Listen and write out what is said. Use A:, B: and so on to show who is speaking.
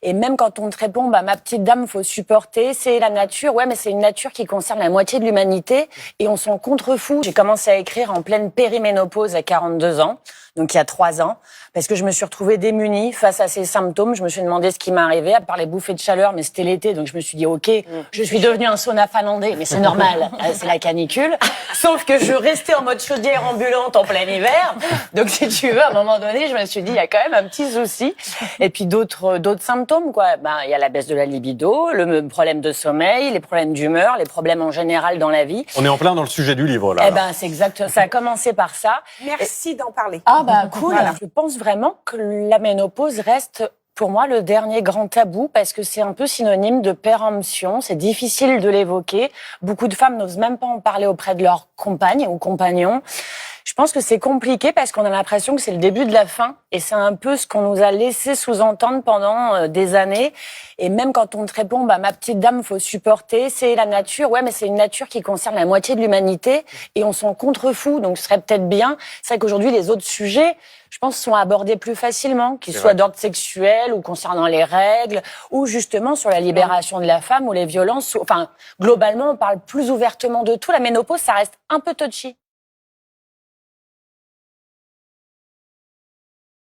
A: Et même quand on te répond, bah, ma petite dame, faut supporter, c'est la nature. Ouais, mais c'est une nature qui concerne la moitié de l'humanité et on s'en contrefout. J'ai commencé à écrire en pleine périménopause à 42 ans, donc il y a 3 ans, parce que je me suis retrouvée démunie face à ces symptômes. Je me suis demandé ce qui m'arrivait, à part les bouffées de chaleur, mais c'était l'été, donc je me suis dit, ok, je suis devenue un sauna finlandais, mais c'est normal, c'est la canicule. Sauf que je restais en mode chaudière ambulante en plein hiver. Donc si tu veux, à un moment donné, je me suis dit, il y a quand même un petit souci. Et puis d'autres symptômes, quoi. Ben, il y a la baisse de la libido, le problème de sommeil, les problèmes d'humeur, les problèmes en général dans la vie.
B: On est en plein dans le sujet du livre, là.
A: Eh ben, c'est exact. Ça a commencé par ça.
C: Merci d'en parler.
A: Ah, bah, cool.
C: Voilà.
A: Je pense vraiment que la ménopause reste, pour moi, le dernier grand tabou parce que c'est un peu synonyme de péremption. C'est difficile de l'évoquer. Beaucoup de femmes n'osent même pas en parler auprès de leur compagne ou compagnon. Je pense que c'est compliqué parce qu'on a l'impression que c'est le début de la fin et c'est un peu ce qu'on nous a laissé sous-entendre pendant des années. Et même quand on te répond, bah, ma petite dame, faut supporter, c'est la nature. Ouais, mais c'est une nature qui concerne la moitié de l'humanité et on s'en contrefout. Donc ce serait peut-être bien. C'est vrai qu'aujourd'hui, les autres sujets, je pense, sont abordés plus facilement, qu'ils soient d'ordre sexuel ou concernant les règles ou justement sur la libération de la femme ou les violences. Enfin, globalement, on parle plus ouvertement de tout. La ménopause, ça reste un peu touchy.